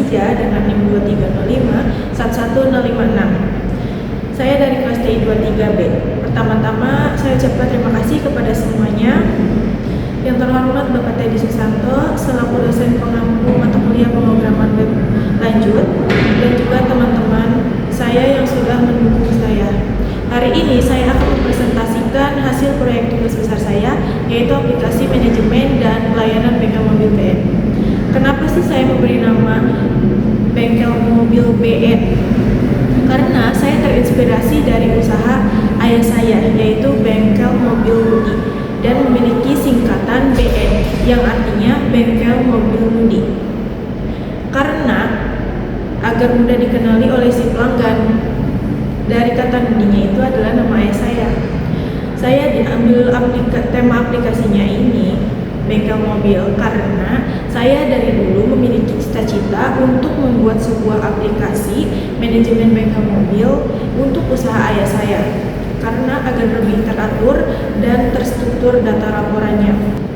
Khadijah dengan NIM 230511056. Saya dari kelas TI 23B. Pertama-tama saya ucapkan terima kasih kepada semuanya. Yang terhormat Bapak Teddy Susanto selaku dosen pengampu mata kuliah pemrograman web lanjut, dan juga teman-teman saya yang sudah mendukung saya. Hari ini saya akan mempresentasikan hasil proyek tugas besar saya, yaitu aplikasi manajemen dan pelayanan bengkel mobil BN. Kenapa sih saya memberi nama bengkel mobil BN? Karena saya terinspirasi dari usaha ayah saya, yaitu bengkel mobil Mudi, dan memiliki singkatan BN yang artinya bengkel mobil Mudi. Karena agar mudah dikenali oleh si pelanggan, dari kata Mudinya itu adalah nama ayah saya. Saya diambil tema aplikasinya ini bengkel mobil karena saya dari dulu memiliki cita-cita untuk membuat sebuah aplikasi manajemen bengkel mobil untuk usaha ayah saya, karena agar lebih teratur dan terstruktur data laporannya.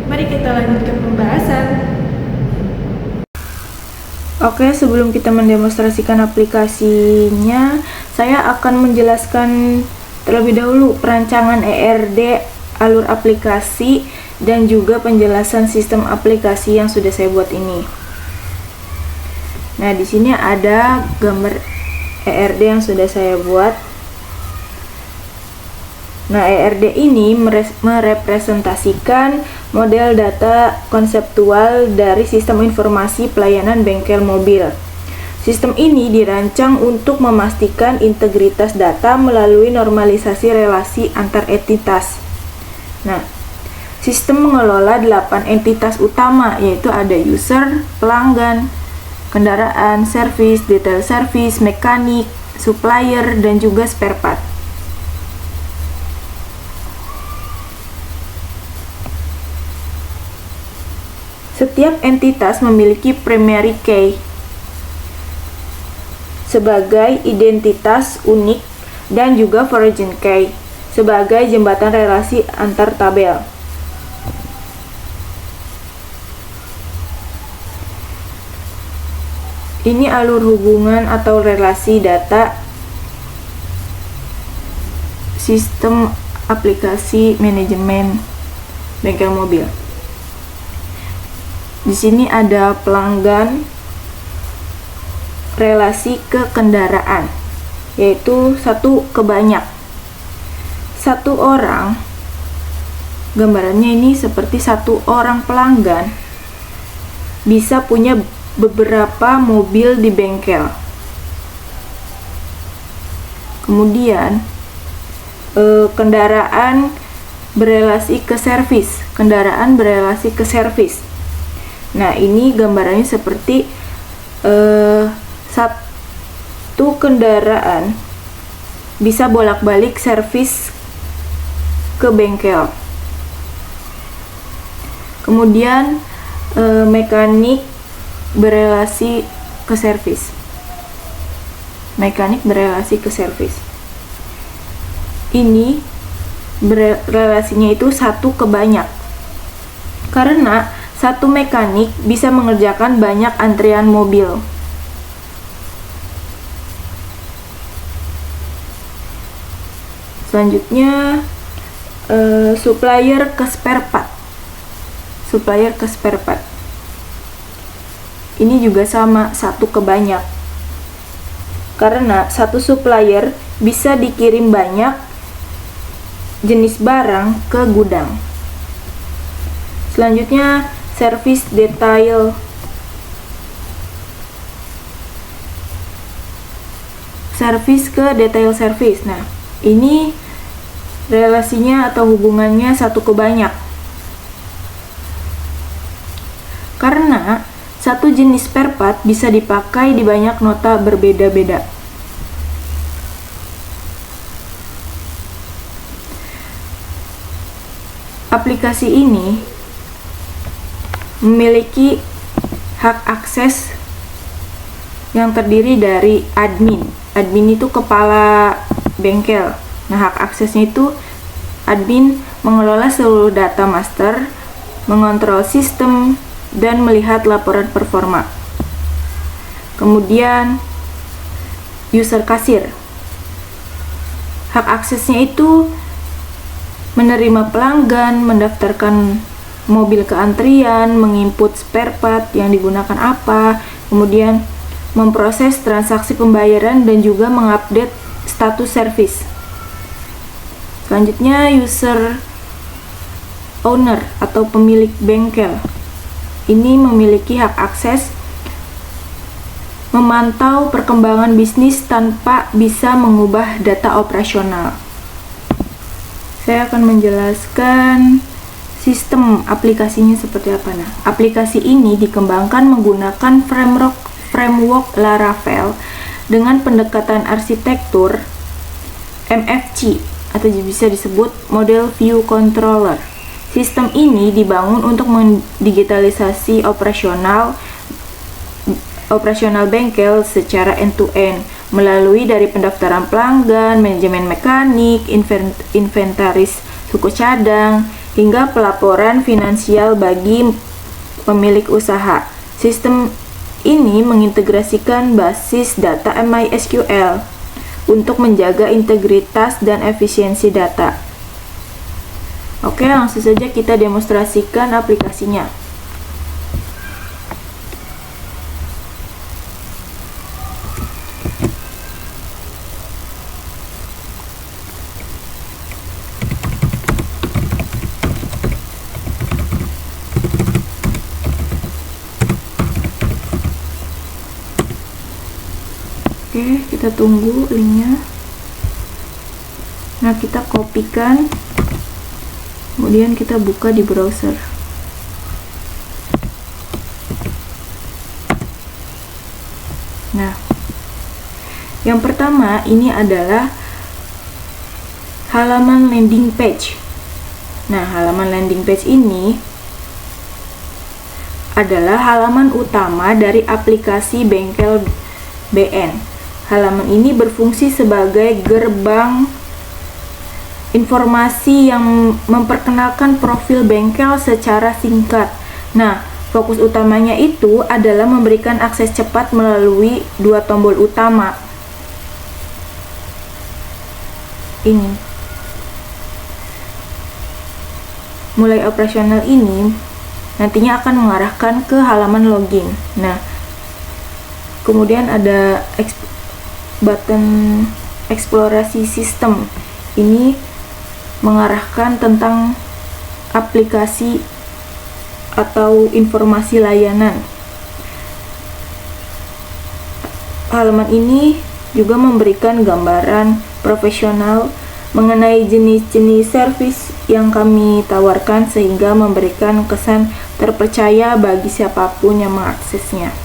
Mari kita lanjutkan pembahasan. Oke, sebelum kita mendemonstrasikan aplikasinya, saya akan menjelaskan terlebih dahulu perancangan ERD, alur aplikasi, dan juga penjelasan sistem aplikasi yang sudah saya buat ini. Nah, di sini ada gambar ERD yang sudah saya buat. Nah, ERD ini merepresentasikan model data konseptual dari sistem informasi pelayanan bengkel mobil. Sistem ini dirancang untuk memastikan integritas data melalui normalisasi relasi antar entitas. Nah, sistem mengelola 8 entitas utama, yaitu ada user, pelanggan, kendaraan, service, detail service, mekanik, supplier, dan juga spare part. Setiap entitas memiliki primary key sebagai identitas unik dan juga foreign key sebagai jembatan relasi antar tabel. Ini alur hubungan atau relasi data sistem aplikasi manajemen bengkel mobil. Di sini ada pelanggan, relasi ke kendaraan, yaitu satu ke banyak. Satu orang, gambarannya ini seperti satu orang pelanggan bisa punya beberapa mobil di bengkel. Kemudian kendaraan berelasi ke servis, kendaraan berelasi ke servis. Nah, ini gambarannya seperti satu kendaraan bisa bolak-balik servis ke bengkel. Kemudian mekanik berelasi ke servis. Mekanik berelasi ke servis. Ini relasinya itu satu ke banyak. Karena satu mekanik bisa mengerjakan banyak antrian mobil. Selanjutnya supplier ke spare part. Supplier ke spare part. Ini juga sama, satu ke banyak. Karena satu supplier bisa dikirim banyak jenis barang ke gudang. Selanjutnya service detail. Service ke detail service. Nah, ini relasinya atau hubungannya satu ke banyak. Karena satu jenis spare part bisa dipakai di banyak nota berbeda-beda. Aplikasi ini memiliki hak akses yang terdiri dari admin. Admin itu kepala bengkel. Nah, hak aksesnya itu admin mengelola seluruh data master, mengontrol sistem, dan melihat laporan performa. Kemudian user kasir. Hak aksesnya itu menerima pelanggan, mendaftarkan mobil ke antrian, menginput spare part yang digunakan apa, kemudian memproses transaksi pembayaran dan juga mengupdate status service. Selanjutnya user owner atau pemilik bengkel. Ini memiliki hak akses memantau perkembangan bisnis tanpa bisa mengubah data operasional. Saya akan menjelaskan sistem aplikasinya seperti apa. Nah, aplikasi ini dikembangkan menggunakan framework Laravel dengan pendekatan arsitektur MFC atau bisa disebut Model View Controller. Sistem ini dibangun untuk mendigitalisasi operasional bengkel secara end-to-end melalui dari pendaftaran pelanggan, manajemen mekanik, inventaris suku cadang, hingga pelaporan finansial bagi pemilik usaha. Sistem ini mengintegrasikan basis data MySQL untuk menjaga integritas dan efisiensi data. Oke, langsung saja kita demonstrasikan aplikasinya. Oke, kita tunggu linknya. Nah, kita kopikan, kemudian kita buka di browser. Nah, yang pertama ini adalah halaman landing page. Nah, halaman landing page ini adalah halaman utama dari aplikasi bengkel BN. Halaman ini berfungsi sebagai gerbang informasi yang memperkenalkan profil bengkel secara singkat. Nah, fokus utamanya itu adalah memberikan akses cepat melalui dua tombol utama. Ini. Mulai operasional ini nantinya akan mengarahkan ke halaman login. Nah, kemudian ada button eksplorasi sistem. Ini mengarahkan tentang aplikasi atau informasi layanan. Halaman ini juga memberikan gambaran profesional mengenai jenis-jenis service yang kami tawarkan sehingga memberikan kesan terpercaya bagi siapapun yang mengaksesnya.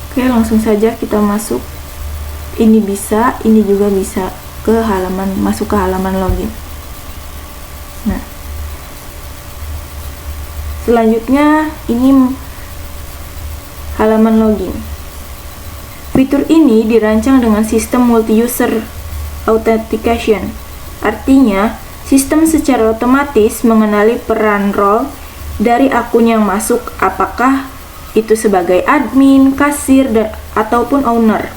Oke, langsung saja kita masuk. Ini bisa, ini juga bisa masuk ke halaman login. Nah, selanjutnya ini halaman login. Fitur ini dirancang dengan sistem multi-user authentication. Artinya, sistem secara otomatis mengenali peran role dari akun yang masuk, apakah itu sebagai admin, kasir, ataupun owner.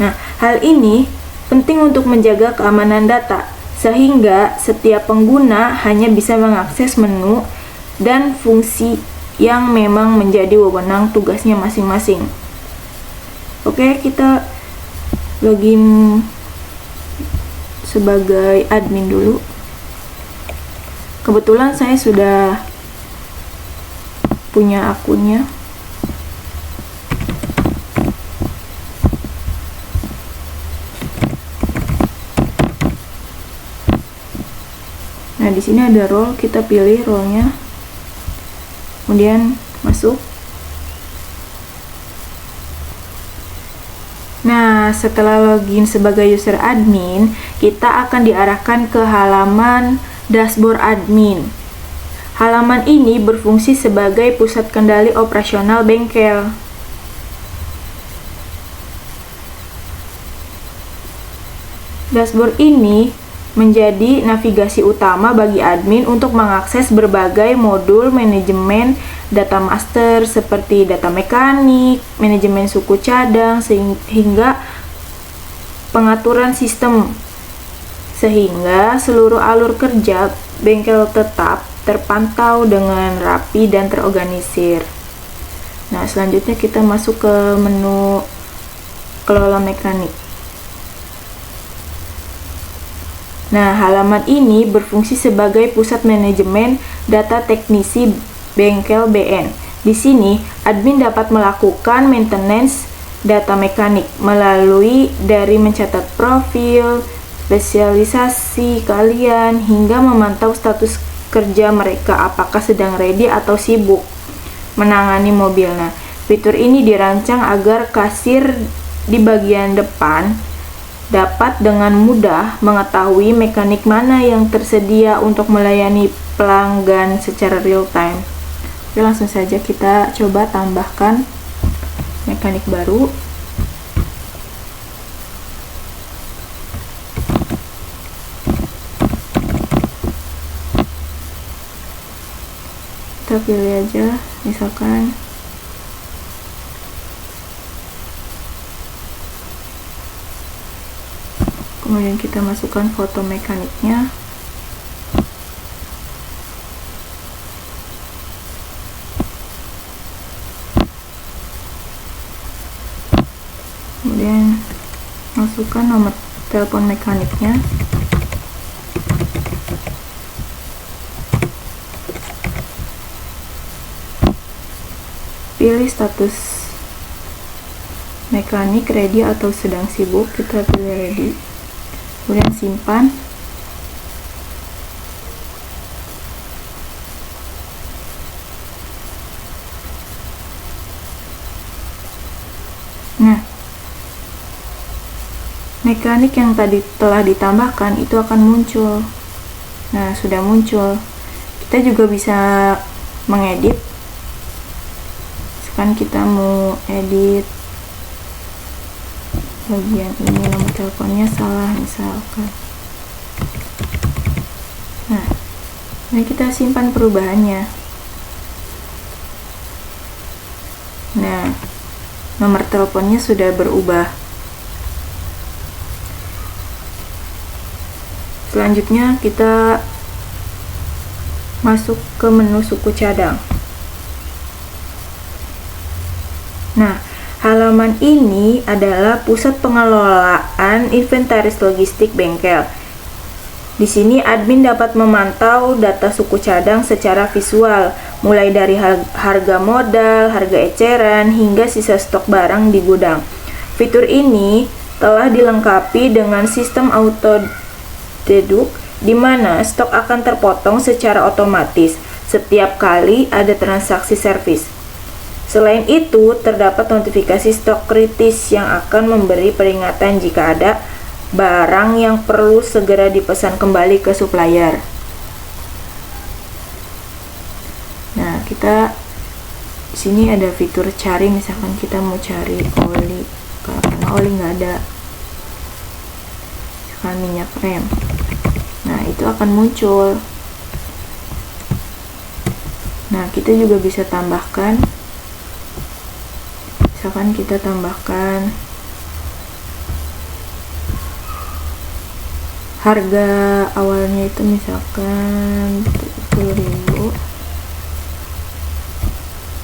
Nah, hal ini penting untuk menjaga keamanan data, sehingga setiap pengguna hanya bisa mengakses menu dan fungsi yang memang menjadi wewenang tugasnya masing-masing. Oke, kita login sebagai admin dulu. Kebetulan saya sudah punya akunnya. Nah, di sini ada role, kita pilih role-nya. Kemudian masuk. Nah, setelah login sebagai user admin, kita akan diarahkan ke halaman dashboard admin. Halaman ini berfungsi sebagai pusat kendali operasional bengkel. Dashboard ini menjadi navigasi utama bagi admin untuk mengakses berbagai modul manajemen data master seperti data mekanik, manajemen suku cadang, sehingga pengaturan sistem, sehingga seluruh alur kerja bengkel tetap terpantau dengan rapi dan terorganisir. Nah, selanjutnya kita masuk ke menu kelola mekanik. Nah, halaman ini berfungsi sebagai pusat manajemen data teknisi bengkel BN. Di sini, admin dapat melakukan maintenance data mekanik melalui dari mencatat profil, spesialisasi kalian, hingga memantau status kerja mereka apakah sedang ready atau sibuk menangani mobil. Nah, fitur ini dirancang agar kasir di bagian depan dapat dengan mudah mengetahui mekanik mana yang tersedia untuk melayani pelanggan secara real time. Oke, langsung saja kita coba tambahkan mekanik baru. Kita pilih aja, misalkan kemudian kita masukkan foto mekaniknya. Kemudian masukkan nomor telepon mekaniknya. Pilih status mekanik ready atau sedang sibuk, kita pilih ready. Kemudian simpan. Nah, mekanik yang tadi telah ditambahkan itu akan muncul. Nah, sudah muncul. Kita juga bisa mengedit. Sekarang kita mau edit bagian ini, nomor teleponnya salah misalkan. Nah, ini kita simpan perubahannya. Nah, nomor teleponnya sudah berubah. Selanjutnya kita masuk ke menu suku cadang. Nah, halaman ini adalah pusat pengelolaan inventaris logistik bengkel. Di sini admin dapat memantau data suku cadang secara visual, mulai dari harga modal, harga eceran, hingga sisa stok barang di gudang. Fitur ini telah dilengkapi dengan sistem auto deduct, di mana stok akan terpotong secara otomatis setiap kali ada transaksi servis. Selain itu, terdapat notifikasi stok kritis yang akan memberi peringatan jika ada barang yang perlu segera dipesan kembali ke supplier. Nah, kita sini ada fitur cari, misalkan kita mau cari oli, karena oli nggak ada. Misalkan minyak rem. Nah, itu akan muncul. Nah, kita juga bisa tambahkan. Misalkan kita tambahkan harga awalnya itu misalkan 70.000,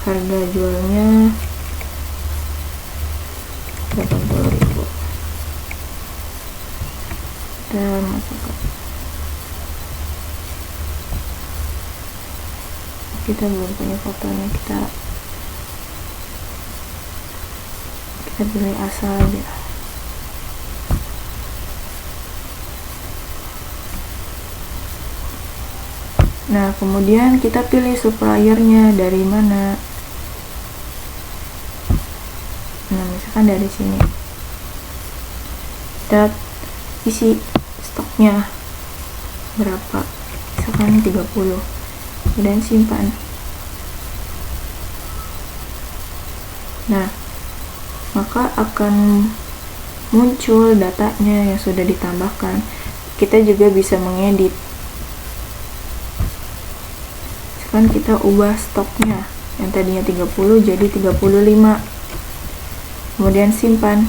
harga jualnya 80.000. Dan masukkan, kita belum punya fotonya, kita pilih asal aja. Nah, kemudian kita pilih suppliernya dari mana. Nah, misalkan dari sini. Kita isi stoknya berapa, misalkan 30, kemudian simpan. Nah, maka akan muncul datanya yang sudah ditambahkan. Kita juga bisa mengedit. Sekarang kita ubah stoknya. Yang tadinya 30 jadi 35. Kemudian simpan.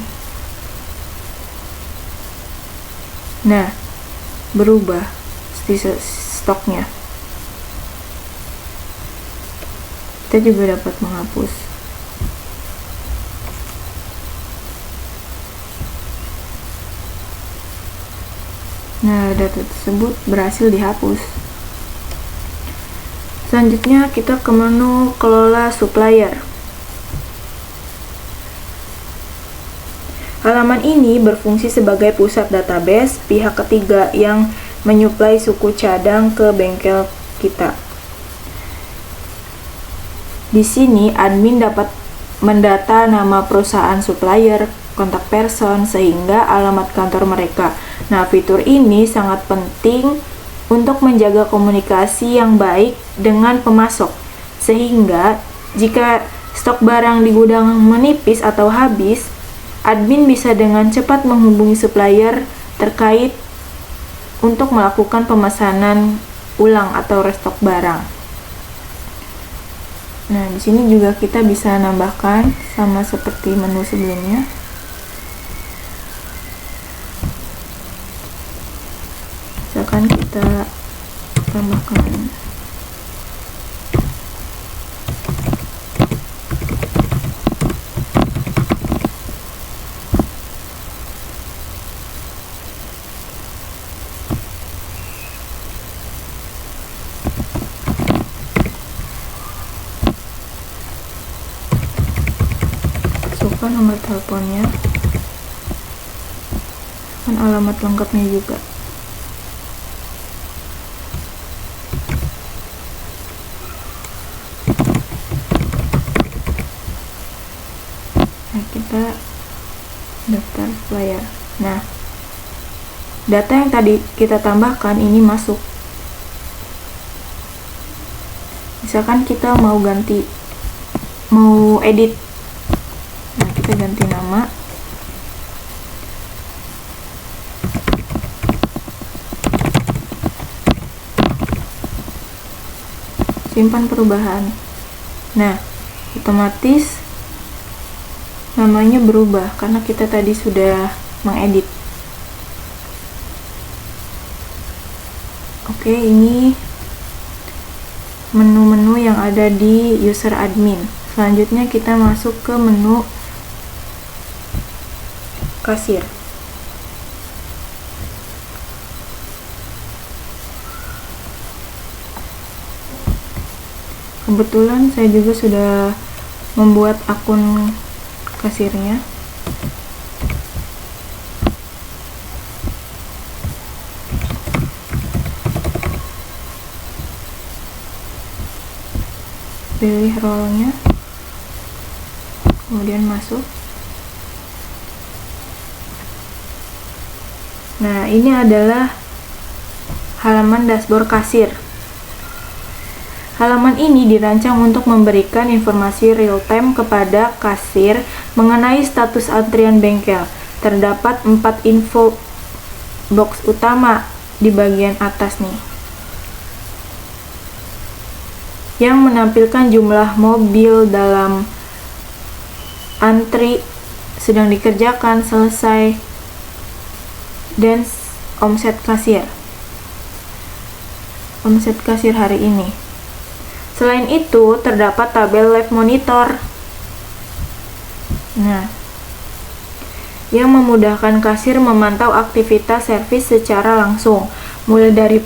Nah, berubah stoknya. Kita juga dapat menghapus. Nah, data tersebut berhasil dihapus. Selanjutnya kita ke menu kelola supplier. Halaman ini berfungsi sebagai pusat database pihak ketiga yang menyuplai suku cadang ke bengkel kita. Di sini admin dapat mendata nama perusahaan supplier, kontak person, sehingga alamat kantor mereka. Nah, fitur ini sangat penting untuk menjaga komunikasi yang baik dengan pemasok, sehingga jika stok barang di gudang menipis atau habis, admin bisa dengan cepat menghubungi supplier terkait untuk melakukan pemesanan ulang atau restock barang. Nah, di sini juga kita bisa nambahkan sama seperti menu sebelumnya. Misalkan kita tambahkan nomor teleponnya dan alamat lengkapnya juga. Nah, kita daftar supplier. Nah, data yang tadi kita tambahkan ini masuk. Misalkan kita mau edit. Nah, kita ganti nama. Simpan perubahan. Nah, otomatis namanya berubah karena kita tadi sudah mengedit. Oke, ini menu-menu yang ada di user admin. Selanjutnya kita masuk ke menu kasir. Kebetulan saya juga sudah membuat akun kasirnya. Pilih role-nya, kemudian masuk. Nah, ini adalah halaman dashboard kasir. Halaman ini dirancang untuk memberikan informasi real-time kepada kasir mengenai status antrian bengkel. Terdapat 4 info box utama di bagian atas nih, yang menampilkan jumlah mobil dalam antri, sedang dikerjakan, selesai, dan omset kasir. Omset kasir hari ini. Selain itu, terdapat tabel live monitor. Nah, yang memudahkan kasir memantau aktivitas servis secara langsung, mulai dari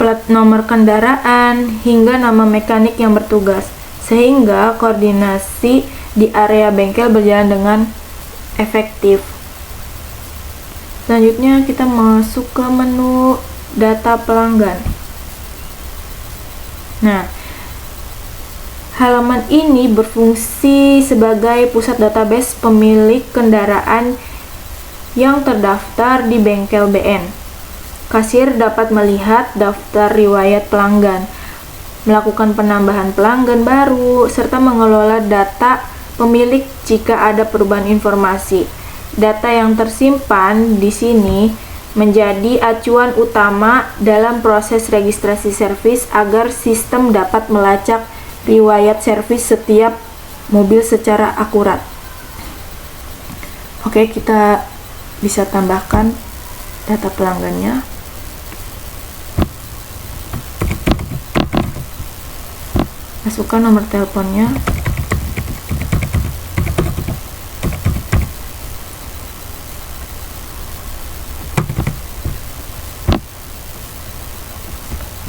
plat nomor kendaraan hingga nama mekanik yang bertugas, sehingga koordinasi di area bengkel berjalan dengan efektif. Selanjutnya kita masuk ke menu data pelanggan. Nah, halaman ini berfungsi sebagai pusat database pemilik kendaraan yang terdaftar di bengkel BN. Kasir dapat melihat daftar riwayat pelanggan, melakukan penambahan pelanggan baru, serta mengelola data pemilik jika ada perubahan informasi. Data yang tersimpan di sini menjadi acuan utama dalam proses registrasi servis agar sistem dapat melacak riwayat servis setiap mobil secara akurat. Oke, kita bisa tambahkan data pelanggannya. Masukkan nomor teleponnya.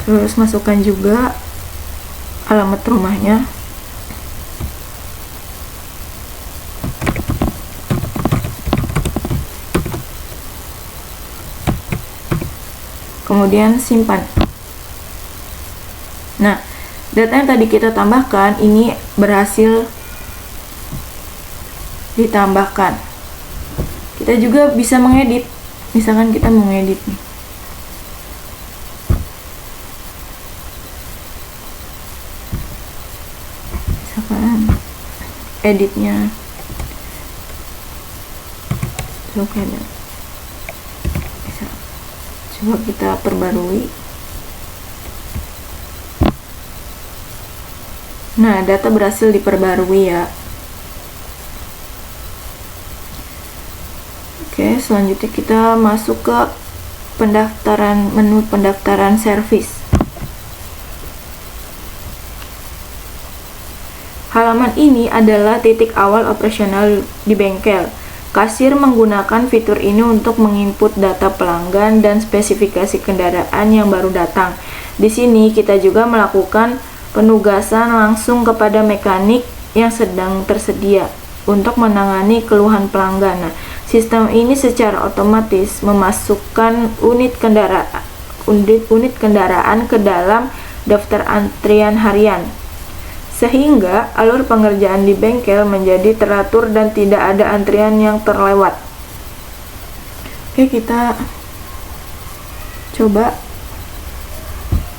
Terus masukkan juga alamat rumahnya. Kemudian simpan. Nah, data yang tadi kita tambahkan ini berhasil ditambahkan. Kita juga bisa mengedit. Misalkan kita mau ngedit nih. Misalkan editnya oke, bisa. Coba kita perbarui. Nah, data berhasil diperbarui ya. Oke, selanjutnya kita masuk ke menu pendaftaran servis. Halaman ini adalah titik awal operasional di bengkel. Kasir menggunakan fitur ini untuk menginput data pelanggan dan spesifikasi kendaraan yang baru datang. Di sini kita juga melakukan penugasan langsung kepada mekanik yang sedang tersedia untuk menangani keluhan pelanggan. Nah, sistem ini secara otomatis memasukkan unit kendaraan ke dalam daftar antrian harian, sehingga alur pengerjaan di bengkel menjadi teratur dan tidak ada antrian yang terlewat. Oke, kita coba.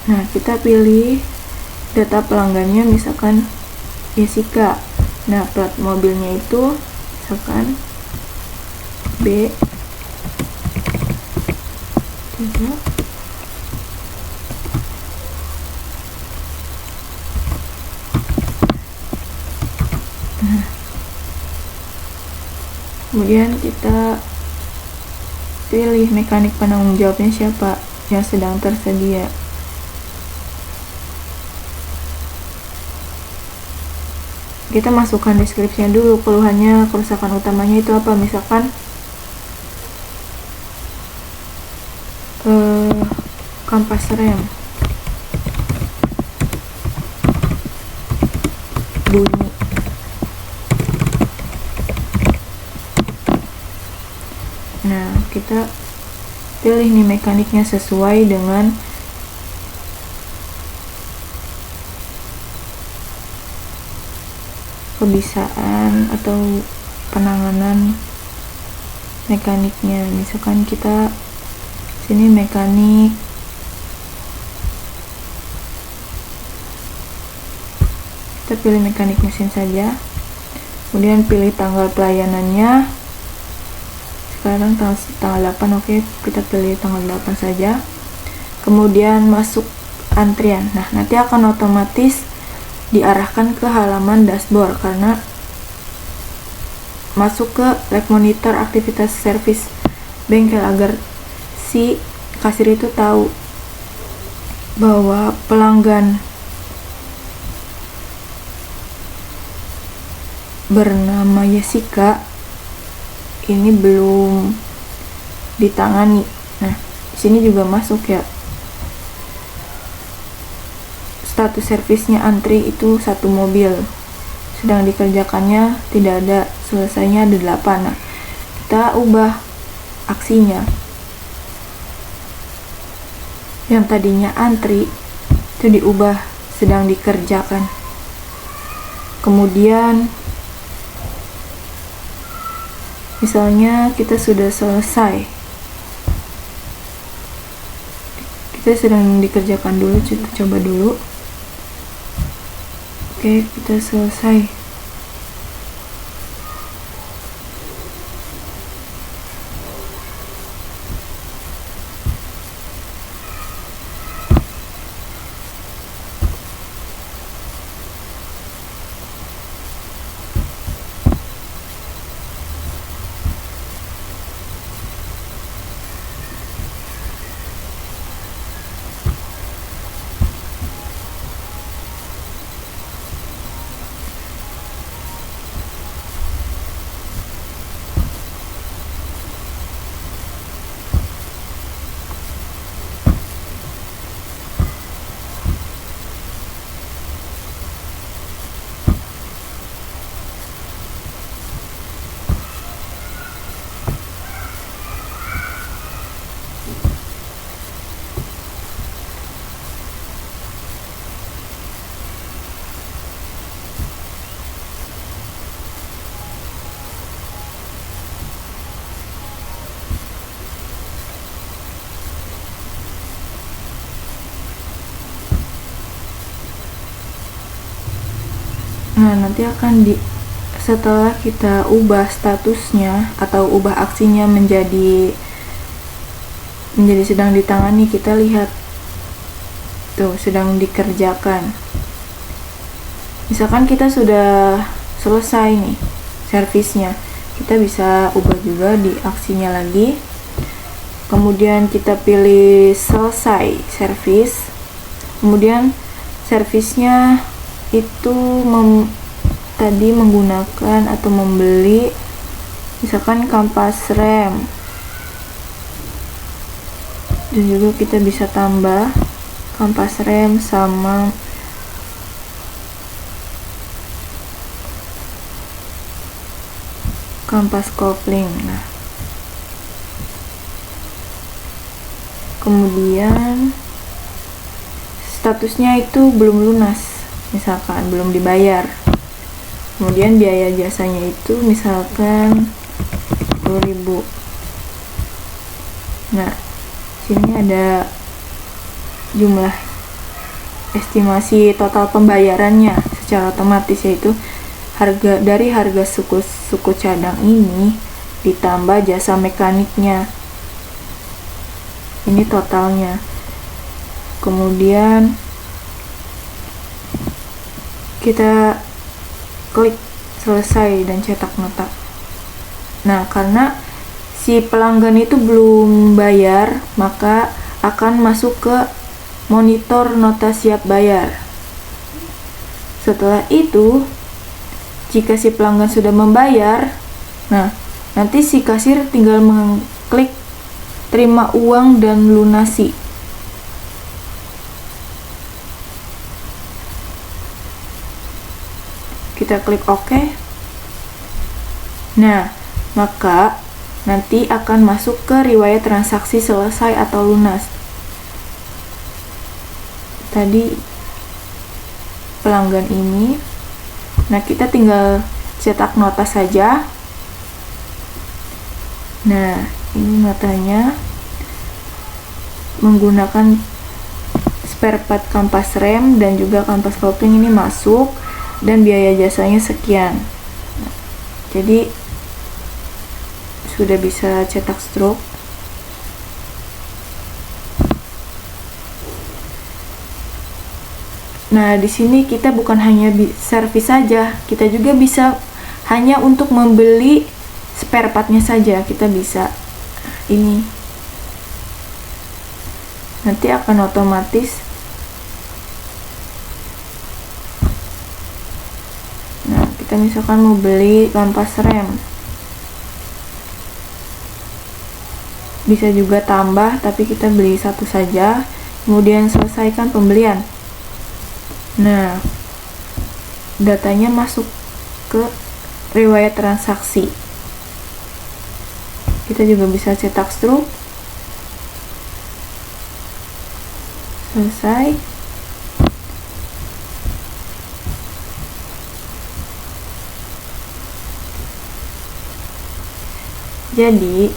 Nah, kita pilih data pelanggannya, misalkan Jessica. Nah, plat mobilnya itu misalkan B 3. Nah, kemudian kita pilih mekanik penanggung jawabnya siapa yang sedang tersedia. Kita masukkan deskripsinya dulu, keluhannya, kerusakan utamanya itu apa, misalkan kampas rem bunyi. Nah, kita pilih nih mekaniknya sesuai dengan kebisaan atau penanganan mekaniknya. Misalkan kita sini mekanik kita pilih mekanik mesin saja, kemudian pilih tanggal pelayanannya. Sekarang tanggal 8, oke, kita pilih tanggal 8 saja, kemudian masuk antrian. Nah, nanti akan otomatis diarahkan ke halaman dashboard karena masuk ke live monitor aktivitas servis bengkel, agar si kasir itu tahu bahwa pelanggan bernama Jessica ini belum ditangani. Nah, di sini juga masuk ya, status servisnya antri itu 1 mobil, sedang dikerjakannya tidak ada, selesainya ada 8. Nah, kita ubah aksinya, yang tadinya antri itu diubah sedang dikerjakan. Kemudian misalnya kita sudah selesai, kita sedang dikerjakan dulu, kita coba dulu. Oke, kita selesai. Nah, nanti setelah kita ubah statusnya atau ubah aksinya menjadi sedang ditangani, kita lihat tuh sedang dikerjakan. Misalkan kita sudah selesai nih servisnya, kita bisa ubah juga di aksinya lagi. Kemudian kita pilih selesai servis. Kemudian servisnya itu tadi menggunakan atau membeli misalkan kampas rem, dan juga kita bisa tambah kampas rem sama kampas kopling. Nah, kemudian statusnya itu belum lunas, misalkan belum dibayar. Kemudian biaya jasanya itu misalkan 10.000. Nah, sini ada jumlah estimasi total pembayarannya secara otomatis, yaitu dari harga suku cadang ini ditambah jasa mekaniknya. Ini totalnya. Kemudian kita klik selesai dan cetak nota. Nah, karena si pelanggan itu belum bayar, maka akan masuk ke monitor nota siap bayar. Setelah itu, jika si pelanggan sudah membayar, nah nanti si kasir tinggal mengklik terima uang dan lunasi. Kita klik OK. Nah, maka nanti akan masuk ke riwayat transaksi selesai atau lunas. Tadi pelanggan ini, nah kita tinggal cetak nota saja. Nah, ini notanya menggunakan spare part kampas rem dan juga kampas kopling ini masuk, dan biaya jasanya sekian. Jadi sudah bisa cetak struk. Nah, di sini kita bukan hanya servis saja, kita juga bisa hanya untuk membeli spare partnya saja. Kita bisa ini. Nanti akan otomatis. Nah, kita misalkan mau beli kampas rem, bisa juga tambah, tapi kita beli satu saja, kemudian selesaikan pembelian. Nah, datanya masuk ke riwayat transaksi. Kita juga bisa cetak struk. Selesai. Jadi,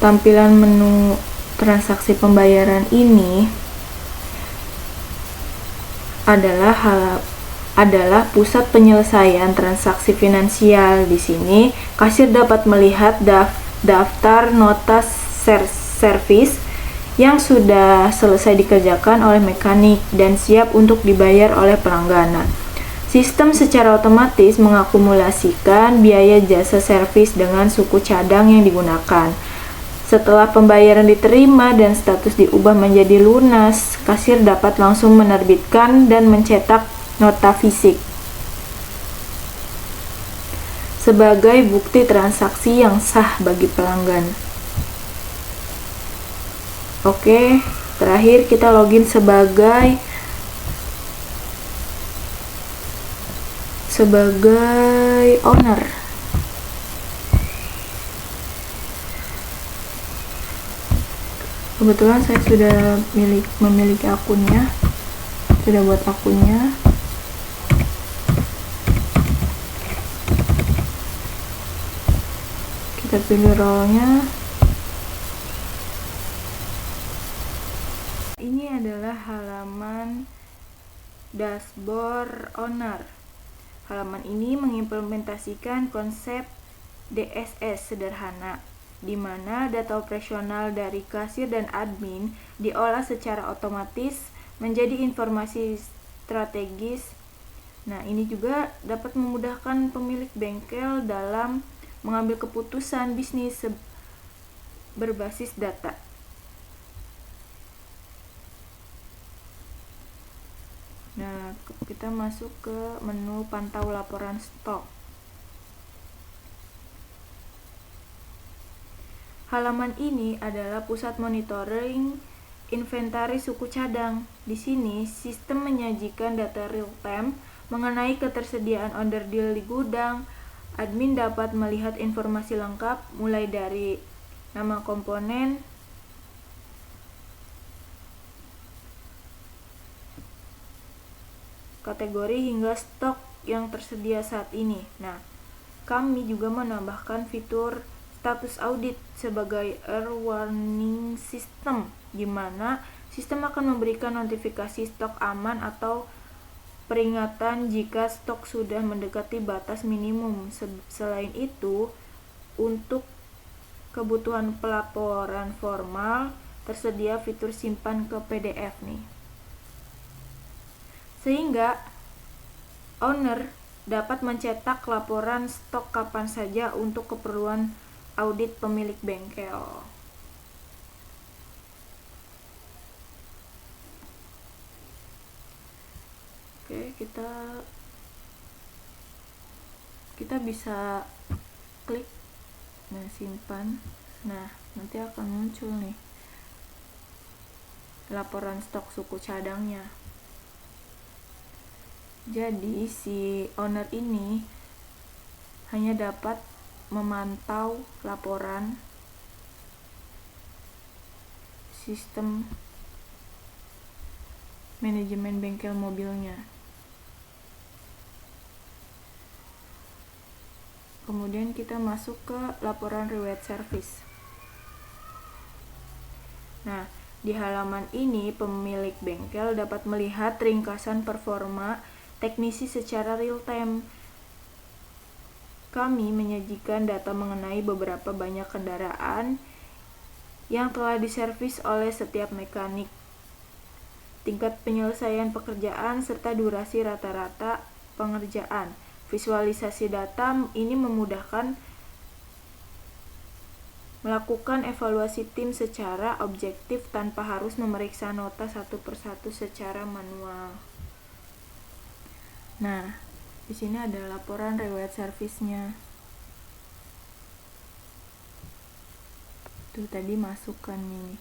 tampilan menu transaksi pembayaran ini adalah pusat penyelesaian transaksi finansial. Di sini, kasir dapat melihat daftar nota servis yang sudah selesai dikerjakan oleh mekanik dan siap untuk dibayar oleh pelanggan. Sistem secara otomatis mengakumulasikan biaya jasa servis dengan suku cadang yang digunakan. Setelah pembayaran diterima dan status diubah menjadi lunas, kasir dapat langsung menerbitkan dan mencetak nota fisik sebagai bukti transaksi yang sah bagi pelanggan. Oke, terakhir kita login sebagai owner. Kebetulan saya sudah memiliki akunnya, sudah buat akunnya. Kita pilih role-nya. Ini adalah halaman dashboard owner. Halaman ini mengimplementasikan konsep DSS sederhana, di mana data operasional dari kasir dan admin diolah secara otomatis menjadi informasi strategis. Nah, ini juga dapat memudahkan pemilik bengkel dalam mengambil keputusan bisnis berbasis data. Nah, kita masuk ke menu pantau laporan stok. Halaman ini adalah pusat monitoring inventaris suku cadang. Di sini, sistem menyajikan data real time mengenai ketersediaan order deal di gudang. Admin dapat melihat informasi lengkap mulai dari nama komponen, kategori hingga stok yang tersedia saat ini. Nah, kami juga menambahkan fitur status audit sebagai early warning system, di mana sistem akan memberikan notifikasi stok aman atau peringatan jika stok sudah mendekati batas minimum. Selain itu, untuk kebutuhan pelaporan formal, tersedia fitur simpan ke PDF nih. Sehingga owner dapat mencetak laporan stok kapan saja untuk keperluan audit pemilik bengkel. Oke, kita bisa klik simpan. Nah, nanti akan muncul nih laporan stok suku cadangnya. Jadi si owner ini hanya dapat memantau laporan sistem manajemen bengkel mobilnya. Kemudian kita masuk ke laporan riwayat servis. Nah, di halaman ini pemilik bengkel dapat melihat ringkasan performa teknisi secara real time. Kami menyajikan data mengenai beberapa banyak kendaraan yang telah diservis oleh setiap mekanik, tingkat penyelesaian pekerjaan, serta durasi rata-rata pengerjaan. Visualisasi data ini memudahkan melakukan evaluasi tim secara objektif tanpa harus memeriksa nota satu persatu secara manual. Nah, di sini ada laporan riwayat servisnya. Tuh tadi masukkan ini.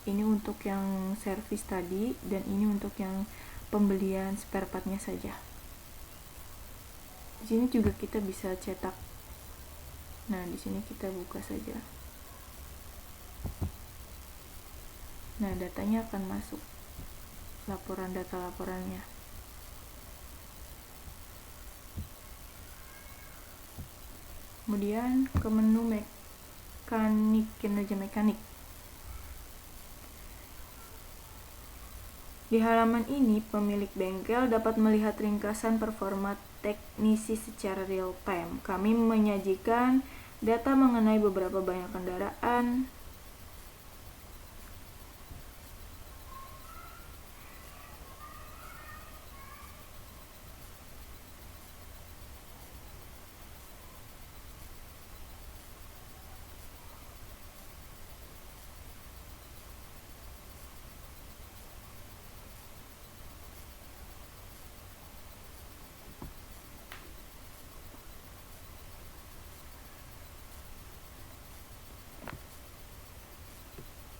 Ini untuk yang servis tadi dan ini untuk yang pembelian spare partnya saja. Di sini juga kita bisa cetak. Nah, di sini kita buka saja. Nah, datanya akan masuk. Data laporannya. Kemudian ke menu mekanik, kinerja mekanik. Di halaman ini, pemilik bengkel dapat melihat ringkasan performa teknisi secara real time. Kami menyajikan data mengenai beberapa banyak kendaraan,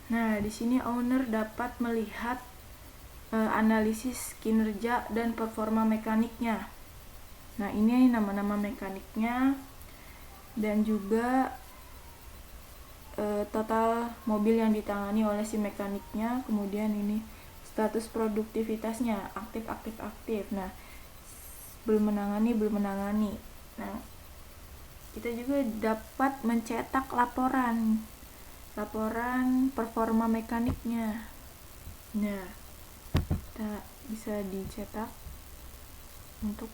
Nah, di sini owner dapat melihat analisis kinerja dan performa mekaniknya. Nah, ini nama-nama mekaniknya dan juga total mobil yang ditangani oleh si mekaniknya. Kemudian ini status produktivitasnya, aktif. Nah, belum menangani. Nah, kita juga dapat mencetak laporan performa mekaniknya. Nah, kita bisa dicetak. untuk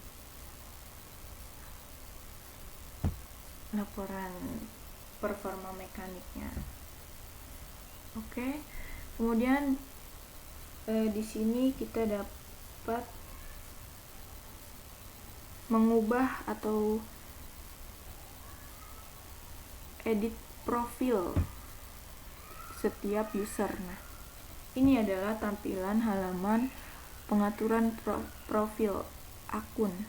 laporan performa mekaniknya. Oke. Kemudian di sini kita dapat mengubah atau edit profil setiap user. Nah, ini adalah tampilan halaman pengaturan profil akun.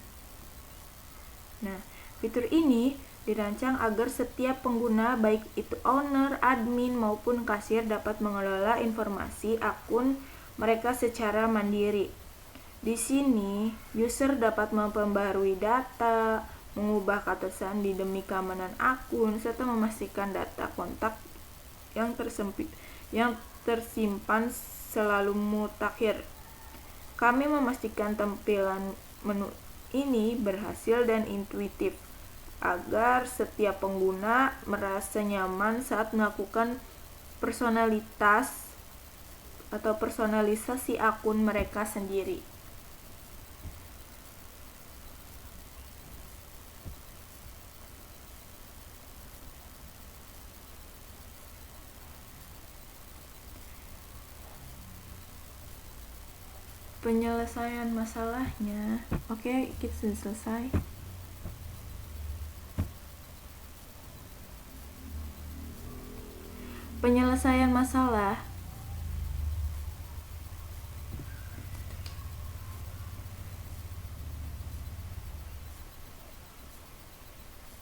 Nah, fitur ini dirancang agar setiap pengguna, baik itu owner, admin, maupun kasir, dapat mengelola informasi akun mereka secara mandiri. Di sini, user dapat memperbarui data, mengubah kata sandi demi keamanan akun, serta memastikan data kontak yang tersimpan selalu mutakhir. Kami memastikan tampilan menu ini berhasil dan intuitif agar setiap pengguna merasa nyaman saat melakukan personalisasi akun mereka sendiri. Penyelesaian masalahnya, oke, kita sudah selesai. Penyelesaian masalah.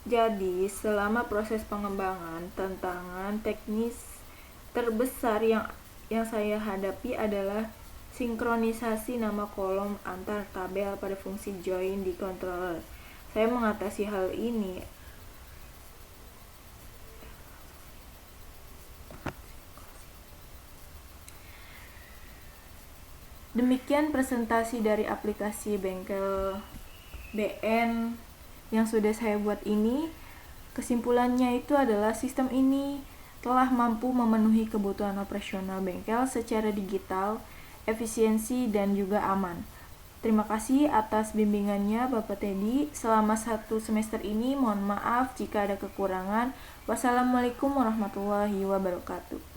Jadi, selama proses pengembangan, tantangan teknis terbesar yang saya hadapi adalah sinkronisasi nama kolom antar tabel pada fungsi join di controller. Saya mengatasi hal ini Demikian presentasi dari aplikasi bengkel BN yang sudah saya buat ini. Kesimpulannya itu adalah sistem ini telah mampu memenuhi kebutuhan operasional bengkel secara digital, efisiensi, dan juga aman. Terima kasih atas bimbingannya Bapak Teddy selama 1 semester ini. Mohon maaf jika ada kekurangan. Wassalamualaikum warahmatullahi wabarakatuh.